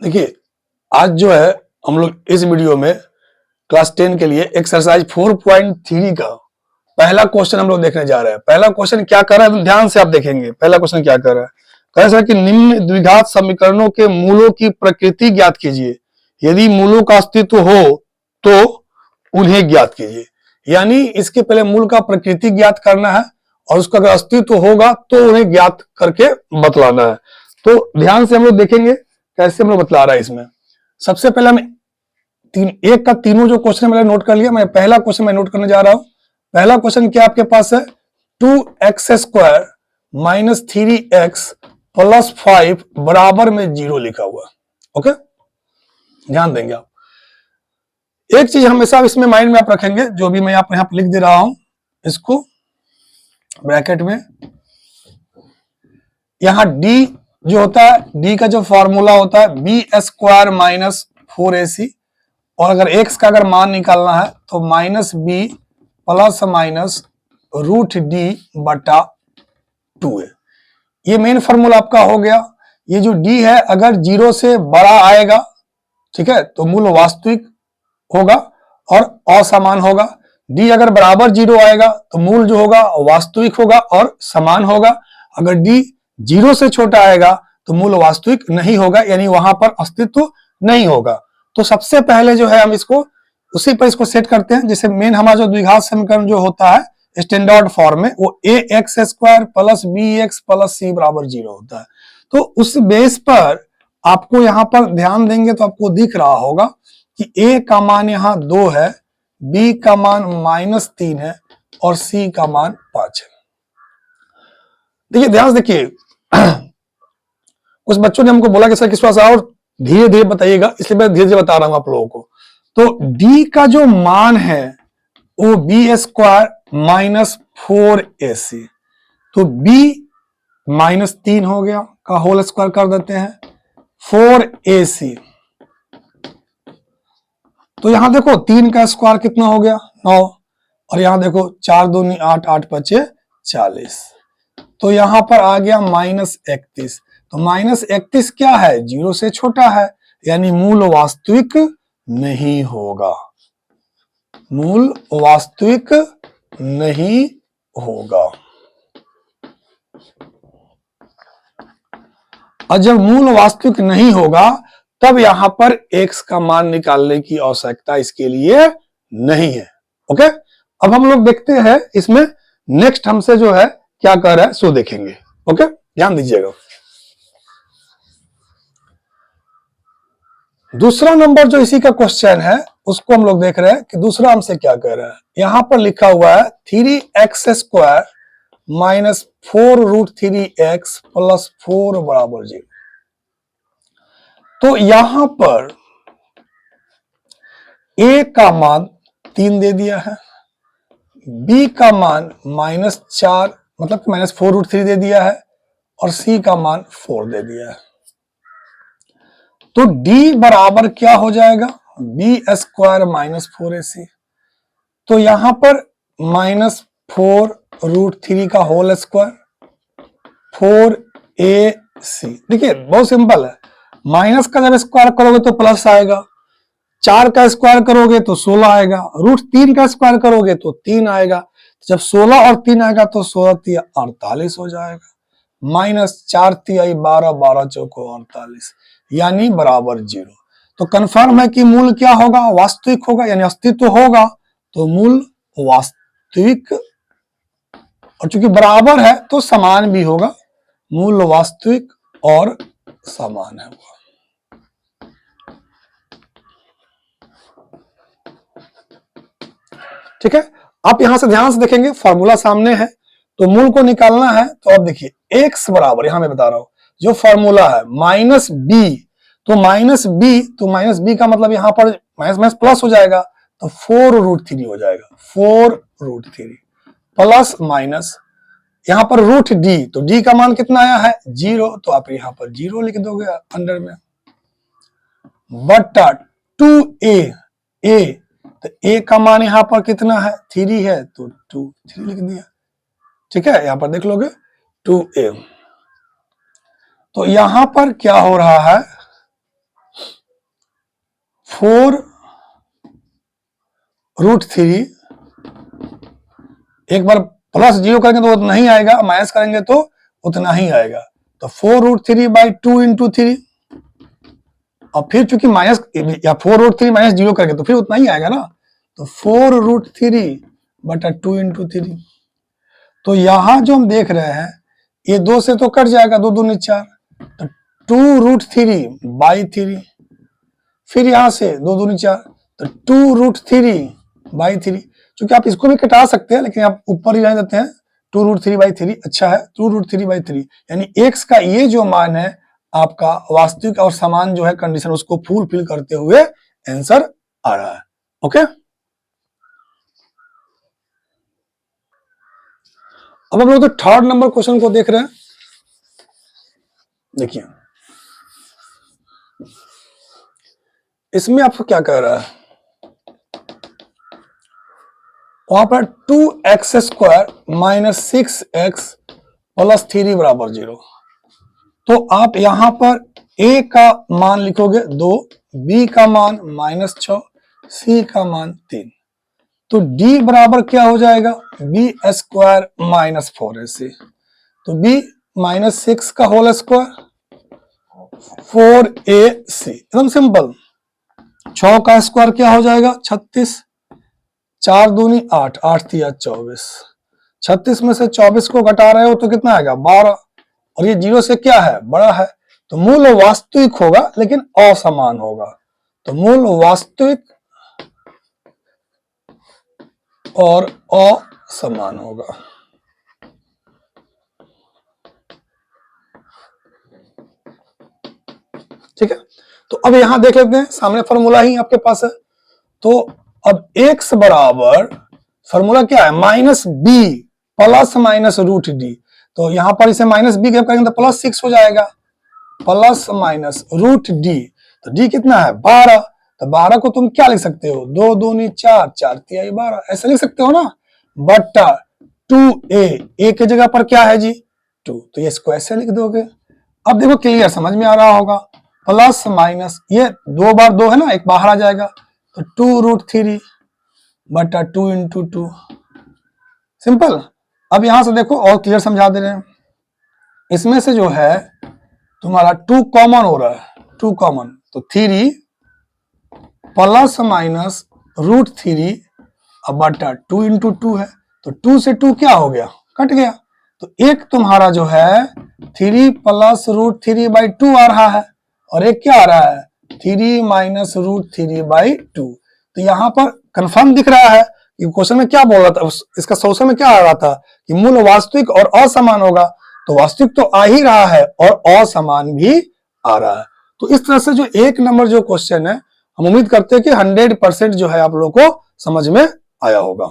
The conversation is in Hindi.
देखिए आज जो है हम लोग इस वीडियो में क्लास 10 के लिए एक्सरसाइज 4.3 का पहला क्वेश्चन हम लोग देखने जा रहे हैं। पहला क्वेश्चन क्या कर रहा है, ध्यान से आप देखेंगे। पहला क्वेश्चन क्या कर रहा है, कह रहा है कि निम्न द्विघात समीकरणों के मूलों की प्रकृति ज्ञात कीजिए। यदि मूलों का अस्तित्व हो तो उन्हें ज्ञात कीजिए। यानी इसके पहले मूल का प्रकृति ज्ञात करना है और उसका अगर अस्तित्व होगा तो उन्हें ज्ञात करके बतलाना है। तो ध्यान से हम लोग देखेंगे कैसे हम लोग बतला रहा है। इसमें सबसे पहले मैं एक का तीनों जो क्वेश्चन मैंने नोट कर लिया। मैं पहला क्वेश्चन मैं नोट करने जा रहा हूं। पहला क्वेश्चन क्या आपके पास है, 2x² माइनस 3x प्लस 5 बराबर में 0 लिखा हुआ। ओके, ध्यान देंगे आप। एक चीज हमेशा इसमें माइंड में आप रखेंगे, जो भी मैं आप यहां पर लिख दे रहा हूं इसको ब्रैकेट में। यहां d जो होता है, d का जो फॉर्मूला होता है b² माइनस 4ac, और अगर x का अगर मान निकालना है तो minus b plus minus root d बटा 2 है। ये मेन फॉर्मूला आपका हो गया। ये जो d है अगर 0 से बड़ा आएगा, ठीक है, तो मूल वास्तविक होगा और असमान होगा। d अगर बराबर 0 आएगा तो मूल जो होगा वास्तविक होगा और समान होगा। अगर d 0 से छोटा आएगा तो मूल वास्तविक नहीं होगा, यानी वहां पर अस्तित्व नहीं होगा। तो सबसे पहले जो है हम इसको उसी पर इसको सेट करते हैं। जैसे मेन हमारा जो द्विघात समीकरण जो होता है स्टैंडर्ड फॉर्म में, वो ax² plus bx plus c बराबर 0 होता है। तो उस बेस पर आपको यहां पर ध्यान देंगे तो आपको दिख रहा होगा कि a का मान यहां 2 है, b का मान -3 है और c का मान 5 है। देखिए ध्यान से देखिए, कुछ बच्चों ने हमको बोला कि सर किस सा और धीरे धीरे बताइएगा, इसलिए मैं धीरे धीरे बता रहा हूं आप लोगों को। तो d का जो मान है वो b² माइनस 4ac, तो b -3 हो गया का होल स्क्वायर कर देते हैं 4ac। तो यहां देखो 3 का स्क्वायर कितना हो गया 9, और यहां देखो 4 दूनी 8, 8 5 40, तो यहां पर आ गया -31। तो -31 क्या है, 0 से छोटा है, यानी मूल वास्तविक नहीं होगा, मूल वास्तविक नहीं होगा। और जब मूल वास्तविक नहीं होगा तब यहां पर x का मान निकालने की आवश्यकता इसके लिए नहीं है। ओके, अब हम लोग देखते हैं इसमें नेक्स्ट हमसे जो है क्या कर रहा है सो देखेंगे। ओके, ध्यान दीजिएगा। दूसरा नंबर जो इसी का क्वेश्चन है उसको हम लोग देख रहे हैं कि दूसरा हमसे क्या कह रहा है। यहां पर लिखा हुआ है 3x² माइनस 4√3x प्लस 4 बराबर 0। तो यहां पर a का मान 3 दे दिया है, b का मान -4 मतलब -4√3 दे दिया है, और c का मान 4 दे दिया है। तो d बराबर क्या हो जाएगा, b² माइनस 4ac। तो यहां पर -4√3 का होल स्क्वायर 4ac। देखिए बहुत सिंपल है, माइनस का जब स्क्वायर करोगे तो प्लस आएगा, 4 का स्क्वायर करोगे तो 16 आएगा, √3 का स्क्वायर करोगे तो 3 आएगा। जब 16 और 3 आएगा तो 16 3 48 हो जाएगा, -4 3 12, 12 चौको 48, यानी बराबर 0। तो कंफर्म है कि मूल क्या होगा, वास्तविक होगा, यानी अस्तित्व होगा। तो मूल वास्तविक, और चूंकि बराबर है तो समान भी होगा, मूल वास्तविक और समान है। ठीक है, आप यहां से ध्यान से देखेंगे, फॉर्मूला सामने है, तो मूल को निकालना है। तो अब देखिए x बराबर, यहां मैं बता रहा हूं जो फॉर्मूला है -b, तो -b का मतलब यहां पर माइनस प्लस हो जाएगा, तो 4√3 हो जाएगा, 4√3 प्लस माइनस यहां पर √d, तो d का मान कितना आया है 0, तो आप यहां पर 0 लिख दोगे अंडर में, बटा 2a, तो a का मान यहां पर कितना है 3 है, तो 3 लिख दिया। ठीक है, यहां पर देख लोगे 2a। तो यहां पर क्या हो रहा है, 4√3, एक बार प्लस 0 करेंगे तो उतना ही आएगा, माइनस करेंगे तो उतना ही आएगा। तो 4√3/2 इंटू 3, और फिर चूंकि माइनस या 4√3 माइनस 0 करेंगे तो फिर उतना ही आएगा ना, तो 4√3/2 इंटू 3। तो यहां जो हम देख रहे हैं ये 2 से तो कट जाएगा, 2 दूनी 4, तो 2√3/3, फिर यहां से 2 दूनी 4, तो 2√3/3। क्योंकि आप इसको भी कटा सकते हैं लेकिन आप ऊपर ही रहने देते हैं, 2√3/3 अच्छा है, 2√3/3, यानी x का ये जो मान है आपका वास्तविक और समान जो है कंडीशन उसको फुलफिल करते हुए आंसर आ रहा है। ओके, अब हम लोग तो थर्ड नंबर क्वेश्चन को देख रहे हैं। देखिए इसमें आपको क्या कह रहा है, वहां पर 2x² - 6x + 3 = 0। तो आप यहां पर a का मान लिखोगे 2, b का मान -6, c का मान 3। तो d बराबर क्या हो जाएगा, b² - 4ac। तो b -6 का होल स्क्वायर 4ac, एकदम सिंपल। 6 का स्क्वायर क्या हो जाएगा 36, 4 दूनी 8, 8 तिया 24, 36 में से 24 को घटा रहे हो तो कितना आएगा 12, और ये 0 से क्या है बड़ा है, तो मूल वास्तविक होगा लेकिन असमान होगा। तो मूल वास्तविक और असमान होगा। ठीक है, तो अब यहां देख लेते हैं, सामने फॉर्मूला ही आपके पास है। तो अब x बराबर फॉर्मूला क्या है -b +- तो यहां पर इसे -b के करेंगे तो +6 हो जाएगा, +- तो d कितना है 12। तो 12 को तुम क्या लिख सकते हो, 2 दूनी 4, 4 तिया 12, ऐसे लिख सकते हो ना, बटा 2a के जगह पर क्या है जी 2, तो ये इसको ऐसे लिख दोगे। अब देखो क्लियर समझ में आ रहा होगा, प्लस माइनस ये 2 बार 2 है ना, एक बाहर आ जाएगा, तो 2√3/2 इंटू 2, सिंपल। अब यहां से देखो और क्लियर समझा दे रहे हैं, इसमें से जो है तुम्हारा 2 कॉमन हो रहा है, 2 कॉमन, तो 3 ±√3/2 इंटू 2 है, तो 2 से 2 क्या हो गया कट गया, तो एक तुम्हारा जो है 3 +√3/2 आ रहा है, और एक क्या आ रहा है 3 -√3/2। तो यहां पर कंफर्म दिख रहा है कि क्वेश्चन में क्या बोल रहा था, इसका सोल्यूशन में क्या आ रहा था कि मूल वास्तविक और असमान होगा, तो वास्तविक तो आ ही रहा है और असमान भी आ रहा है। तो इस तरह से जो 1 नंबर जो क्वेश्चन है, हम उम्मीद करते हैं कि 100% जो है आप लोगों को समझ में आया होगा।